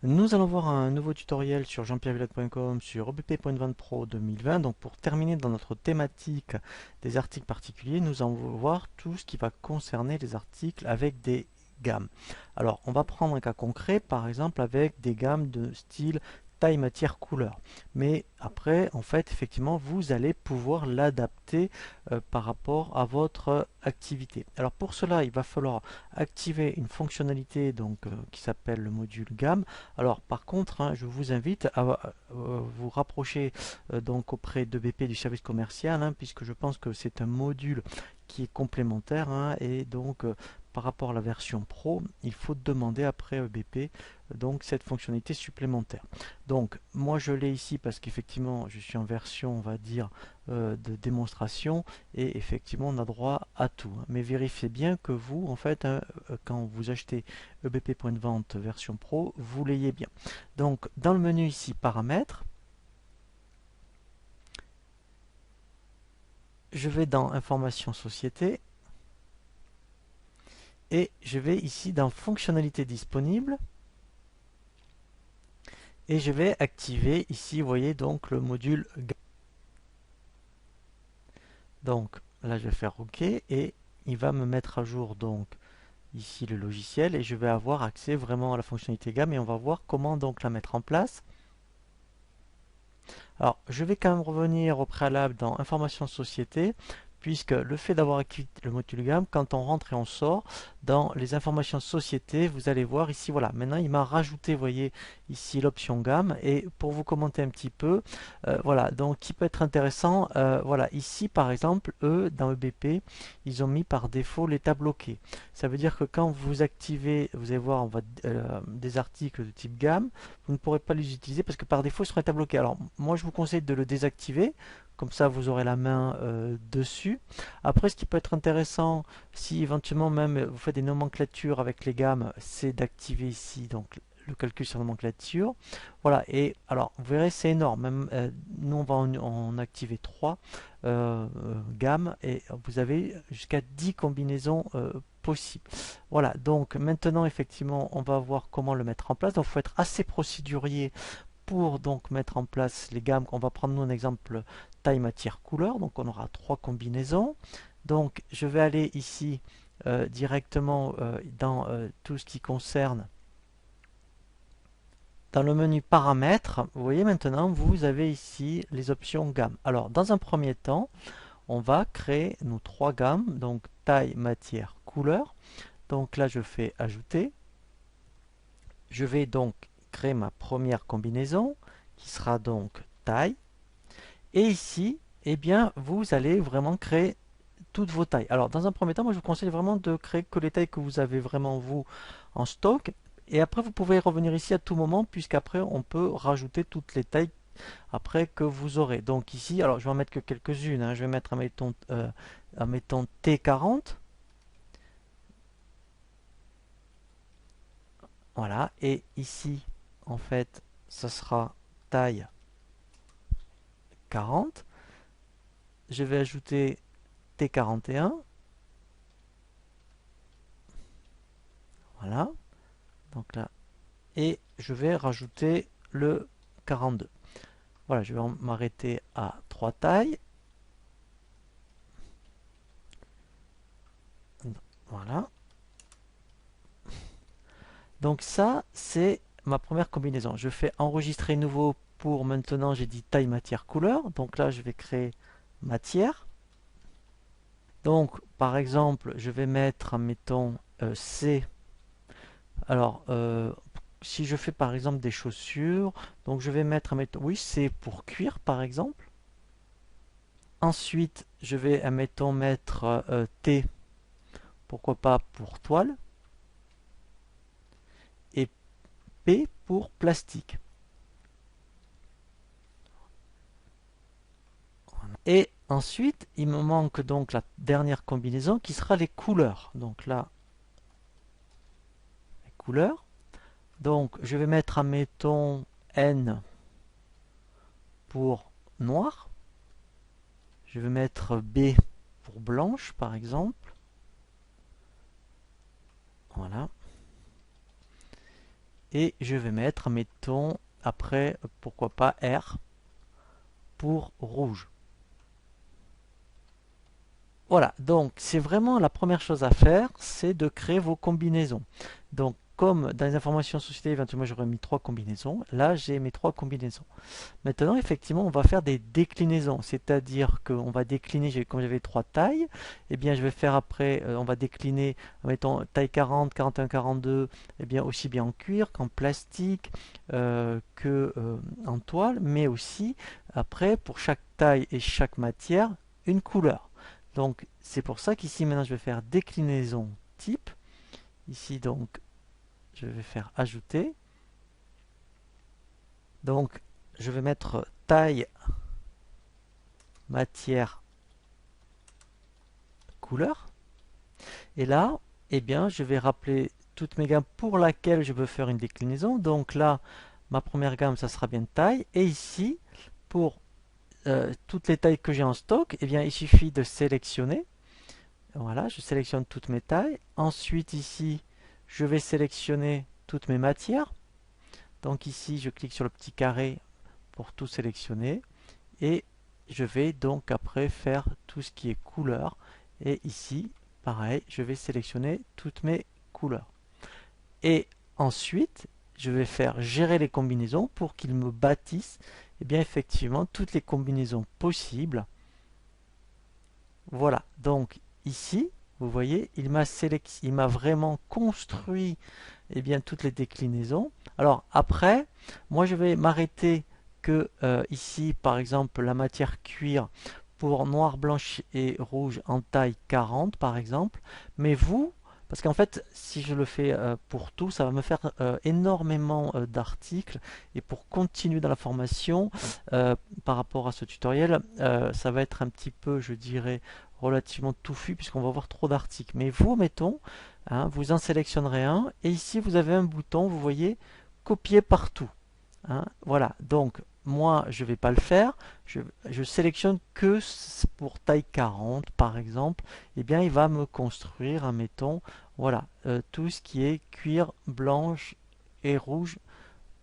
Nous allons voir un nouveau tutoriel sur jeanpierrevillette.com sur EBP.20 Pro 2020. Donc pour terminer dans notre thématique des articles particuliers, nous allons voir tout ce qui va concerner les articles avec des gammes. Alors on va prendre un cas concret, par exemple avec des gammes de style taille, matière, couleur. Mais après, en fait, effectivement, vous allez pouvoir l'adapter par rapport à votre activité. Alors pour cela, il va falloir activer une fonctionnalité qui s'appelle le module gamme. Alors par contre, hein, je vous invite à vous rapprocher donc auprès de BP du service commercial, hein, puisque je pense que c'est un module qui est complémentaire, hein, et donc par rapport à la version Pro, il faut demander après BP donc cette fonctionnalité supplémentaire. Donc moi je l'ai ici parce qu'effectivement je suis en version, on va dire, de démonstration, et effectivement on a droit à tout, hein. Mais vérifiez bien que vous, en fait, hein, quand vous achetez EBP Point de Vente version Pro, vous l'ayez bien. Donc dans le menu ici paramètres, je vais dans information société et je vais ici dans fonctionnalités disponibles et je vais activer ici, vous voyez, donc le module gamme. Donc là je vais faire OK et il va me mettre à jour donc ici le logiciel et je vais avoir accès vraiment à la fonctionnalité gamme et on va voir comment donc la mettre en place. Alors, je vais quand même revenir au préalable dans Information Société, puisque le fait d'avoir activé le module gamme, quand on rentre et on sort, dans les informations société, vous allez voir ici, voilà, maintenant il m'a rajouté, vous voyez, ici l'option gamme, et pour vous commenter un petit peu, voilà, donc qui peut être intéressant, voilà, ici par exemple, eux, dans EBP, ils ont mis par défaut l'état bloqué. Ça veut dire que quand vous activez, vous allez voir, on va, des articles de type gamme, vous ne pourrez pas les utiliser parce que par défaut, ils seront état bloqués. Alors, moi, je vous conseille de le désactiver. Comme ça, vous aurez la main dessus. Après, ce qui peut être intéressant, si éventuellement même vous faites des nomenclatures avec les gammes, c'est d'activer ici donc le calcul sur nomenclature. Voilà, et alors, vous verrez, c'est énorme. Même, nous, on va en activer 3 gammes et vous avez jusqu'à 10 combinaisons possibles. Voilà, donc maintenant, effectivement, on va voir comment le mettre en place. Donc, il faut être assez procédurier pour donc mettre en place les gammes. On va prendre nous un exemple taille, matière, couleur. Donc, on aura 3 combinaisons. Donc, je vais aller ici directement dans tout ce qui concerne dans le menu paramètres. Vous voyez maintenant, vous avez ici les options gamme. Alors, dans un premier temps, on va créer nos 3 gammes, donc taille, matière, couleur. Donc là, je fais ajouter. Je vais donc créer ma première combinaison qui sera donc taille. Et ici, eh bien, vous allez vraiment créer toutes vos tailles. Alors, dans un premier temps, moi, je vous conseille vraiment de créer que les tailles que vous avez vraiment, vous, en stock. Et après, vous pouvez revenir ici à tout moment, puisqu'après, on peut rajouter toutes les tailles après que vous aurez. Donc ici, alors, je vais en mettre que quelques-unes, hein. Je vais mettre, admettons T40. Voilà. Et ici, en fait, ça sera taille 40. Je vais ajouter T41. Voilà. Donc là. Et je vais rajouter le 42. Voilà, je vais m'arrêter à 3 tailles. Voilà. Donc ça, c'est ma première combinaison. Je fais enregistrer nouveau pour maintenant, j'ai dit taille, matière, couleur. Donc là, je vais créer matière. Donc, par exemple, je vais mettre, mettons, C. Alors, si je fais par exemple des chaussures, donc je vais mettre, mettons, oui, c'est pour cuir par exemple. Ensuite, je vais, admettons, mettre T, pourquoi pas pour toile, et P pour plastique. Et ensuite, il me manque donc la dernière combinaison qui sera les couleurs. Donc là, les couleurs. Donc, je vais mettre, admettons, N pour noir. Je vais mettre B pour blanche, par exemple. Voilà. et je vais mettre, mettons, après, pourquoi pas R pour rouge. Voilà, donc c'est vraiment la première chose à faire, c'est de créer vos combinaisons. Donc comme dans les informations société, éventuellement j'aurais mis 3 combinaisons, là j'ai mes 3 combinaisons. Maintenant, effectivement, on va faire des déclinaisons, c'est-à-dire qu'on va décliner, comme j'avais 3 tailles, eh bien je vais faire après, on va décliner, mettons taille 40, 41, 42, eh bien aussi bien en cuir qu'en plastique, que en toile, mais aussi après pour chaque taille et chaque matière, une couleur. Donc c'est pour ça qu'ici maintenant je vais faire déclinaison type. Ici donc je vais faire ajouter. Donc je vais mettre taille, matière, couleur. Et là, eh bien, je vais rappeler toutes mes gammes pour laquelle je veux faire une déclinaison. Donc là, ma première gamme, ça sera bien taille. Et ici, pour toutes les tailles que j'ai en stock, eh bien, il suffit de sélectionner. Voilà, je sélectionne toutes mes tailles. Ensuite, ici, je vais sélectionner toutes mes matières. Donc ici, je clique sur le petit carré pour tout sélectionner. Et je vais donc après faire tout ce qui est couleur. Et ici, pareil, je vais sélectionner toutes mes couleurs. Et ensuite, je vais faire gérer les combinaisons pour qu'il me bâtisse et bien effectivement toutes les combinaisons possibles. Voilà, donc ici, vous voyez, il m'a vraiment construit et bien toutes les déclinaisons. Alors après, moi je vais m'arrêter que ici, par exemple, la matière cuir pour noir, blanche et rouge en taille 40, par exemple. Mais vous, parce qu'en fait, si je le fais pour tout, ça va me faire énormément d'articles. Et pour continuer dans la formation, par rapport à ce tutoriel, ça va être un petit peu, je dirais, relativement touffu, puisqu'on va avoir trop d'articles. Mais vous, mettons, hein, vous en sélectionnerez un, et ici, vous avez un bouton, vous voyez, copier partout. Hein, voilà, donc moi je vais pas le faire, je sélectionne que pour taille 40 par exemple, et bien il va me construire, admettons, voilà, tout ce qui est cuir blanche et rouge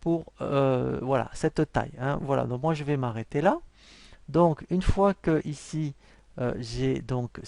pour voilà, cette taille. Hein, voilà, donc moi je vais m'arrêter là. Donc une fois que ici j'ai donc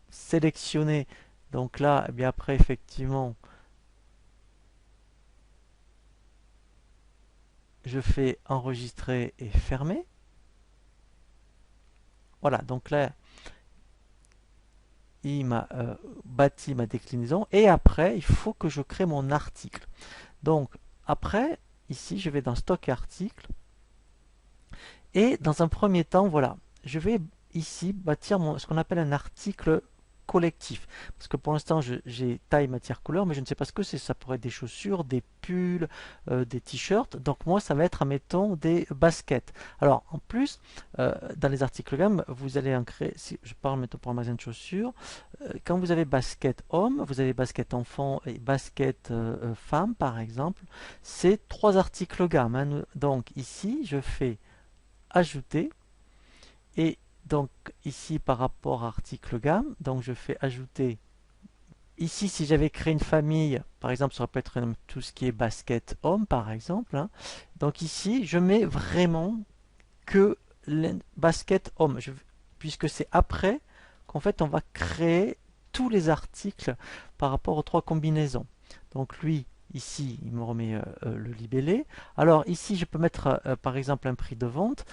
sélectionné, donc là, et bien après effectivement, je fais enregistrer et fermer. Voilà, donc là, il m'a bâti ma déclinaison et après, il faut que je crée mon article. Donc, après, ici, je vais dans Stock Article et dans un premier temps, voilà, je vais ici bâtir ce qu'on appelle un article collectif. Parce que pour l'instant, j'ai taille, matière, couleur, mais je ne sais pas ce que c'est. Ça pourrait être des chaussures, des pulls, des t-shirts. Donc moi, ça va être, admettons, des baskets. Alors, en plus, dans les articles gamme, vous allez en créer, si je parle maintenant pour un magasin de chaussures, quand vous avez basket homme, vous avez basket enfant et basket femme, par exemple, c'est 3 articles gamme. Hein. Donc ici, je fais ajouter et donc ici par rapport à article gamme, donc je fais ajouter. Ici, si j'avais créé une famille, par exemple, ça aurait pu être tout ce qui est basket homme, par exemple. Hein. Donc ici, je mets vraiment que les basket homme, puisque c'est après qu'en fait on va créer tous les articles par rapport aux 3 combinaisons. Donc lui, ici, il me remet le libellé. Alors ici, je peux mettre par exemple un prix de vente,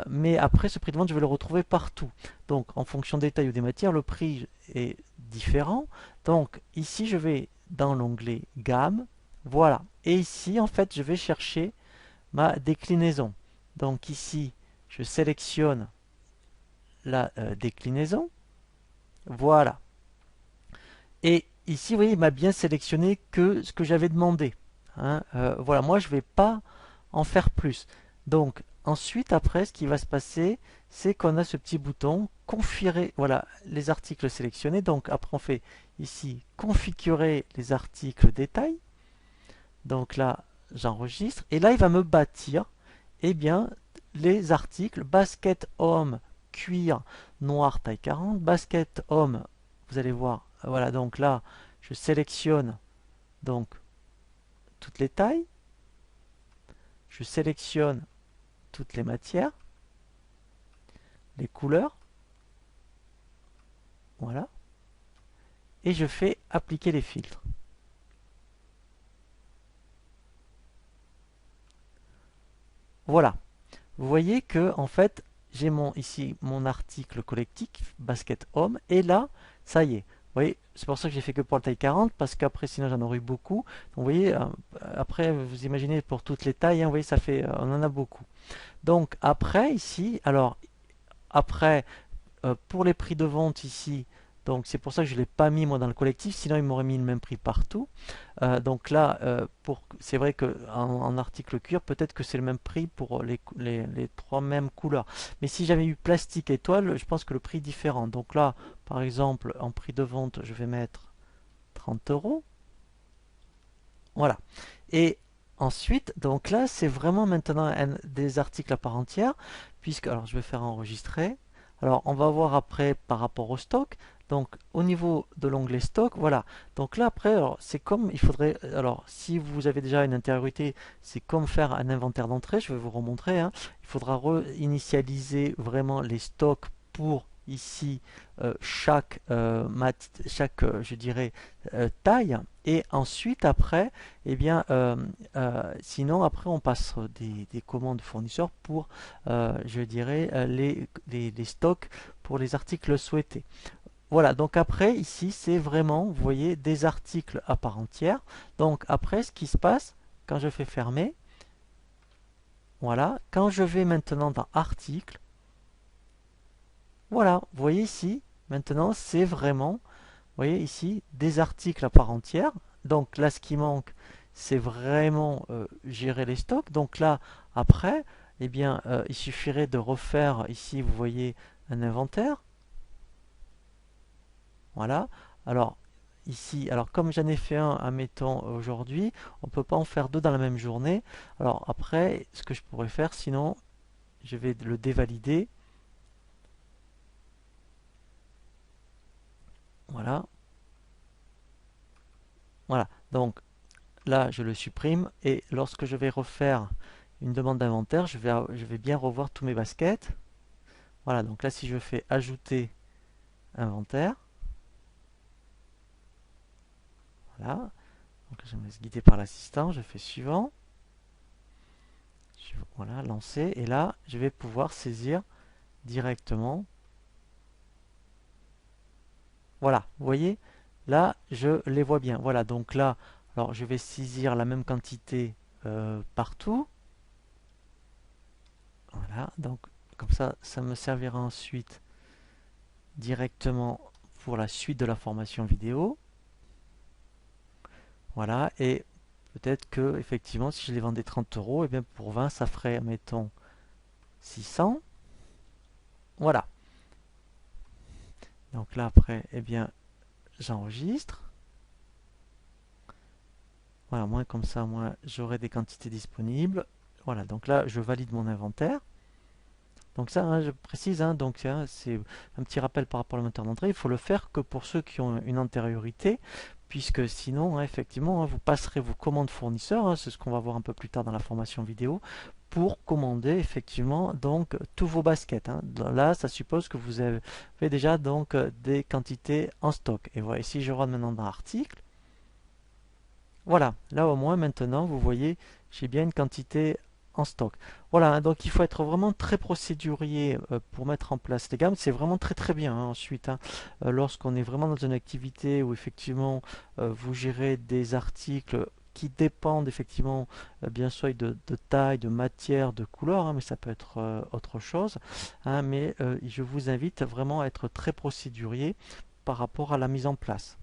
mais après ce prix de vente, je vais le retrouver partout. Donc en fonction des tailles ou des matières, le prix est différent. Donc ici, je vais dans l'onglet gamme, voilà. Et ici, en fait, je vais chercher ma déclinaison. Donc ici, je sélectionne la déclinaison, voilà. Et ici, vous voyez, il m'a bien sélectionné que ce que j'avais demandé. Hein. Voilà, moi je ne vais pas en faire plus. Donc ensuite, après, ce qui va se passer, c'est qu'on a ce petit bouton configurer, voilà, les articles sélectionnés. Donc après, on fait ici configurer les articles détail. Donc là, j'enregistre. Et là, il va me bâtir, eh bien, les articles basket homme cuir noir taille 40, basket homme, vous allez voir, voilà, donc là, je sélectionne donc toutes les tailles. je sélectionne toutes les matières, les couleurs, voilà, et je fais appliquer les filtres. Voilà, vous voyez que en fait j'ai ici mon article collectif basket homme, et là ça y est, vous voyez, c'est pour ça que j'ai fait que pour la taille 40, parce qu'après sinon j'en aurais eu beaucoup. Donc vous voyez, après vous imaginez pour toutes les tailles, hein, vous voyez, ça fait, on en a beaucoup. Donc après ici, alors après pour les prix de vente ici, donc c'est pour ça que je ne l'ai pas mis moi dans le collectif, sinon il m'aurait mis le même prix partout. Donc là, c'est vrai qu'en article cuir, peut-être que c'est le même prix pour les trois mêmes couleurs. Mais si j'avais eu plastique et toile, je pense que le prix est différent. Donc là, par exemple, en prix de vente, je vais mettre 30 euros. Voilà. Et ensuite, donc là, c'est vraiment maintenant des articles à part entière, puisque, alors je vais faire enregistrer. Alors, on va voir après par rapport au stock. Donc, au niveau de l'onglet stock, voilà. Donc là, après, c'est comme, il faudrait, alors, si vous avez déjà une intériorité, c'est comme faire un inventaire d'entrée. Je vais vous remontrer, hein. Il faudra réinitialiser vraiment les stocks pour ici je dirais, taille. Et ensuite, après, eh bien, sinon, après, on passe des commandes fournisseurs pour, je dirais, les stocks pour les articles souhaités. Voilà, donc après, ici, c'est vraiment, vous voyez, des articles à part entière. Donc après, ce qui se passe, quand je fais fermer, voilà, quand je vais maintenant dans articles, voilà, vous voyez ici, maintenant, c'est vraiment, vous voyez ici, des articles à part entière. Donc là, ce qui manque, c'est vraiment gérer les stocks. Donc là, après, eh bien, il suffirait de refaire ici, vous voyez, un inventaire. Voilà. Alors, ici, alors comme j'en ai fait un, admettons, aujourd'hui, on ne peut pas en faire deux dans la même journée. Alors après, ce que je pourrais faire, sinon, je vais le dévalider. Voilà. Voilà. Donc, là, je le supprime, et lorsque je vais refaire une demande d'inventaire, je vais bien revoir tous mes baskets. Voilà, donc là, si je fais ajouter inventaire, voilà, donc je me laisse guider par l'assistant, je fais suivant, voilà, lancer, et là, je vais pouvoir saisir directement. Voilà, vous voyez, là, je les vois bien. Voilà, donc là, alors je vais saisir la même quantité partout. Voilà, donc comme ça me servira ensuite directement pour la suite de la formation vidéo. Voilà, et peut-être que effectivement, si je les vendais 30 euros, et bien pour 20, ça ferait, mettons, 600. Voilà. Donc là, après, eh bien, j'enregistre. Voilà, moins comme ça, moi, j'aurai des quantités disponibles. Voilà, donc là, je valide mon inventaire. Donc ça, hein, je précise, hein, donc hein, c'est un petit rappel par rapport au moteur d'entrée. Il faut le faire que pour ceux qui ont une antériorité, puisque sinon, hein, effectivement, hein, vous passerez vos commandes fournisseurs, hein, c'est ce qu'on va voir un peu plus tard dans la formation vidéo, pour commander effectivement donc tous vos baskets, hein. Là, ça suppose que vous avez déjà donc des quantités en stock. Et voilà, si je rentre maintenant dans l'article, voilà, là au moins maintenant, vous voyez, j'ai bien une quantité en stock. Voilà, hein, donc il faut être vraiment très procédurier pour mettre en place les gammes. C'est vraiment très très bien, hein, ensuite, hein, lorsqu'on est vraiment dans une activité où effectivement vous gérez des articles qui dépendent effectivement bien sûr de taille, de matière, de couleur, hein, mais ça peut être autre chose, hein, mais je vous invite vraiment à être très procédurier par rapport à la mise en place.